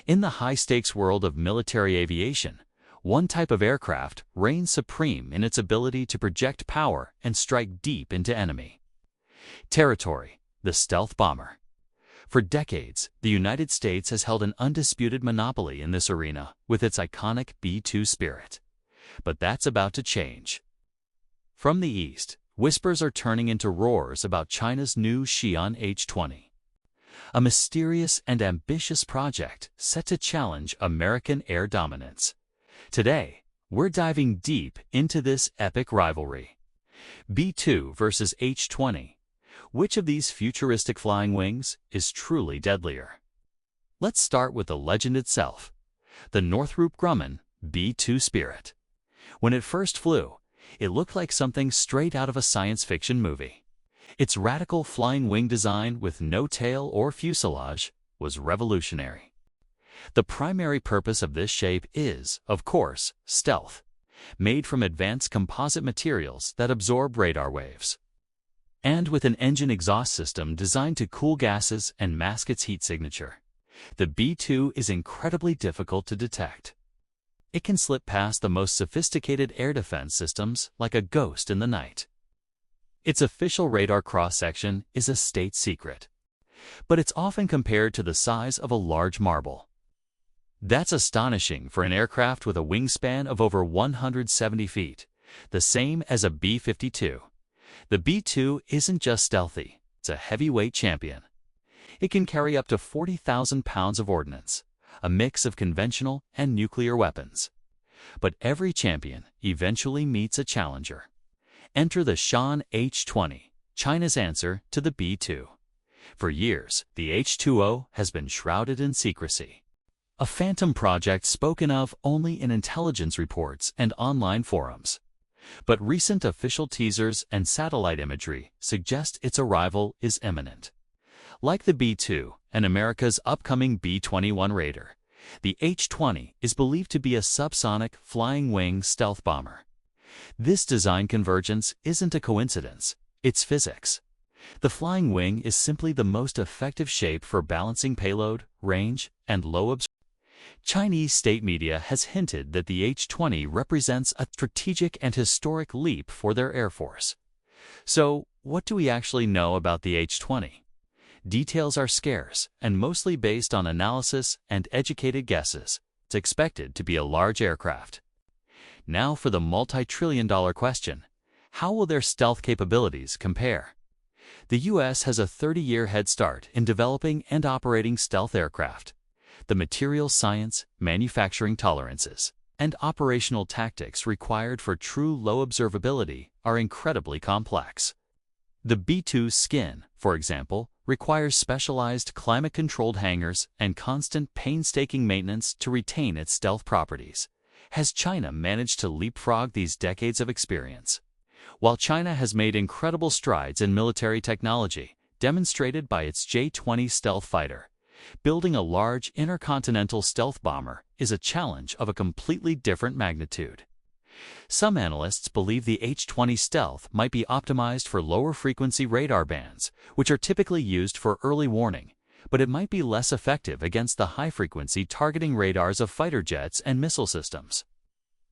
In the high-stakes world of military aviation, one type of aircraft reigns supreme in its ability to project power and strike deep into enemy territory: the stealth bomber. For decades, the United States has held an undisputed monopoly in this arena with its iconic B-2 Spirit. But that's about to change. From the east, whispers are turning into roars about China's new Xian H-20, a mysterious and ambitious project set to challenge American air dominance. Today, we're diving deep into this epic rivalry. B-2 versus H-20. Which of these futuristic flying wings is truly deadlier? Let's start with the legend itself, the Northrop Grumman B-2 Spirit. When it first flew, it looked like something straight out of a science fiction movie. Its radical flying wing design with no tail or fuselage was revolutionary. The primary purpose of this shape is, of course, stealth, made from advanced composite materials that absorb radar waves. And with an engine exhaust system designed to cool gases and mask its heat signature, the B-2 is incredibly difficult to detect. It can slip past the most sophisticated air defense systems like a ghost in the night. Its official radar cross-section is a state secret, but it's often compared to the size of a large marble. That's astonishing for an aircraft with a wingspan of over 170 feet, the same as a B-52. The B-2 isn't just stealthy, it's a heavyweight champion. It can carry up to 40,000 pounds of ordnance, a mix of conventional and nuclear weapons. But every champion eventually meets a challenger. Enter the Xian H-20, China's answer to the B-2. For years, the H-20 has been shrouded in secrecy, a phantom project spoken of only in intelligence reports and online forums. But recent official teasers and satellite imagery suggest its arrival is imminent. Like the B-2 and America's upcoming B-21 Raider, the H-20 is believed to be a subsonic flying wing stealth bomber. This design convergence isn't a coincidence, it's physics. The flying wing is simply the most effective shape for balancing payload, range, and low absorption. Chinese state media has hinted that the H-20 represents a strategic and historic leap for their Air Force. So, what do we actually know about the H-20? Details are scarce and mostly based on analysis and educated guesses. It's expected to be a large aircraft. Now for the multi-trillion-dollar question: how will their stealth capabilities compare? The U.S. has a 30-year head start in developing and operating stealth aircraft. The material science, manufacturing tolerances, and operational tactics required for true low observability are incredibly complex. The B-2 skin, for example, requires specialized climate-controlled hangars and constant painstaking maintenance to retain its stealth properties. Has China managed to leapfrog these decades of experience? While China has made incredible strides in military technology, demonstrated by its J-20 stealth fighter, building a large intercontinental stealth bomber is a challenge of a completely different magnitude. Some analysts believe the H-20 stealth might be optimized for lower-frequency radar bands, which are typically used for early warning, but it might be less effective against the high-frequency targeting radars of fighter jets and missile systems.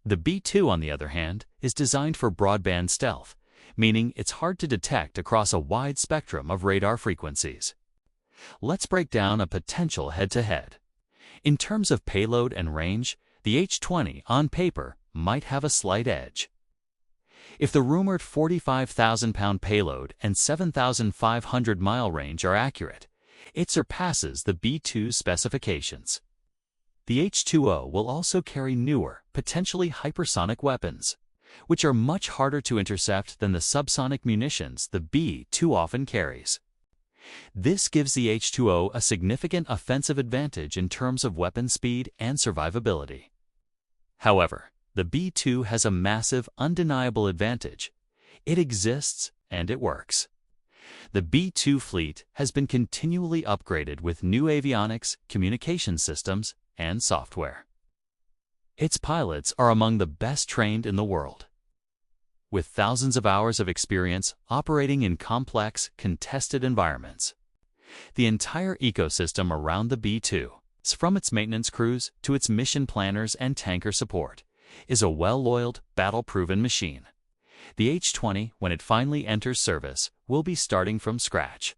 The B-2, on the other hand, is designed for broadband stealth, meaning it's hard to detect across a wide spectrum of radar frequencies. Let's break down a potential head-to-head. In terms of payload and range, the H-20 on paper might have a slight edge. If the rumored 45,000-pound payload and 7,500-mile range are accurate, it surpasses the B-2's specifications. The H-20 will also carry newer, potentially hypersonic weapons, which are much harder to intercept than the subsonic munitions the B-2 often carries. This gives the H-20 a significant offensive advantage in terms of weapon speed and survivability. However, the B-2 has a massive, undeniable advantage. It exists, and it works. The B-2 fleet has been continually upgraded with new avionics, communication systems, and software. Its pilots are among the best trained in the world. With thousands of hours of experience operating in complex, contested environments, the entire ecosystem around the B-2, From its maintenance crews to its mission planners and tanker support, is a well-oiled, battle-proven machine. The H-20, when it finally enters service, will be starting from scratch.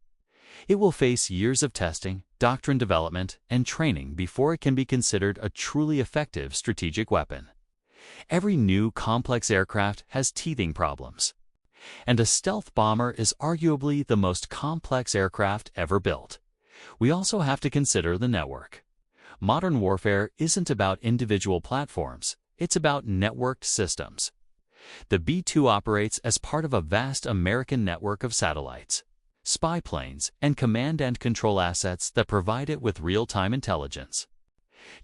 It will face years of testing, doctrine development, and training before it can be considered a truly effective strategic weapon. Every new, complex aircraft has teething problems. And a stealth bomber is arguably the most complex aircraft ever built. We also have to consider the network. Modern warfare isn't about individual platforms, it's about networked systems. The B-2 operates as part of a vast American network of satellites, spy planes, and command and control assets that provide it with real-time intelligence.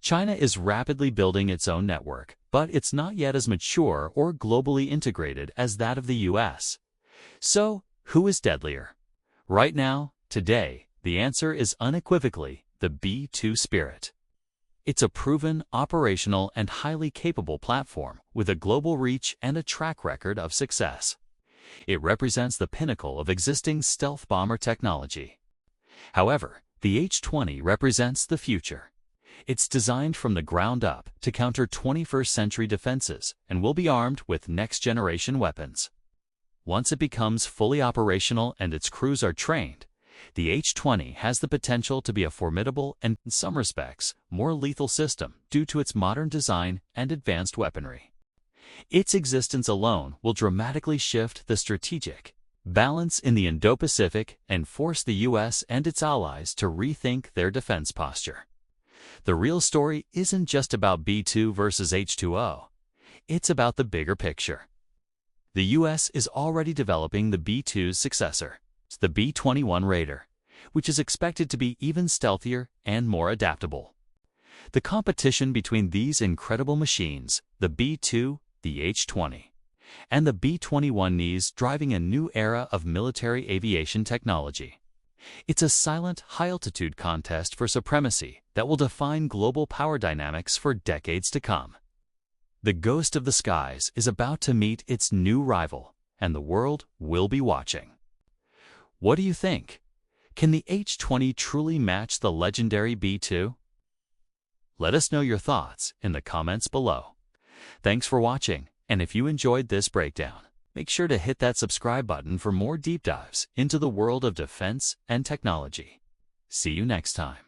China is rapidly building its own network, but it's not yet as mature or globally integrated as that of the US. So, who is deadlier? Right now, today, the answer is unequivocally the B-2 Spirit. It's a proven, operational, and highly capable platform with a global reach and a track record of success. It represents the pinnacle of existing stealth bomber technology. However, the H-20 represents the future. It's designed from the ground up to counter 21st century defenses and will be armed with next-generation weapons. Once it becomes fully operational and its crews are trained, the H-20 has the potential to be a formidable and, in some respects, more lethal system due to its modern design and advanced weaponry. Its existence alone will dramatically shift the strategic balance in the Indo-Pacific and force the US and its allies to rethink their defense posture. The real story isn't just about B-2 versus H-2O. It's about the bigger picture. The US is already developing the B-2's successor, the B-21 Raider, which is expected to be even stealthier and more adaptable. The competition between these incredible machines, the B-2, the H-20, and the B-21 is driving a new era of military aviation technology. It's a silent, high-altitude contest for supremacy that will define global power dynamics for decades to come. The ghost of the skies is about to meet its new rival, and the world will be watching. What do you think? Can the H-20 truly match the legendary B-2? Let us know your thoughts in the comments below. Thanks for watching, and if you enjoyed this breakdown, make sure to hit that subscribe button for more deep dives into the world of defense and technology. See you next time.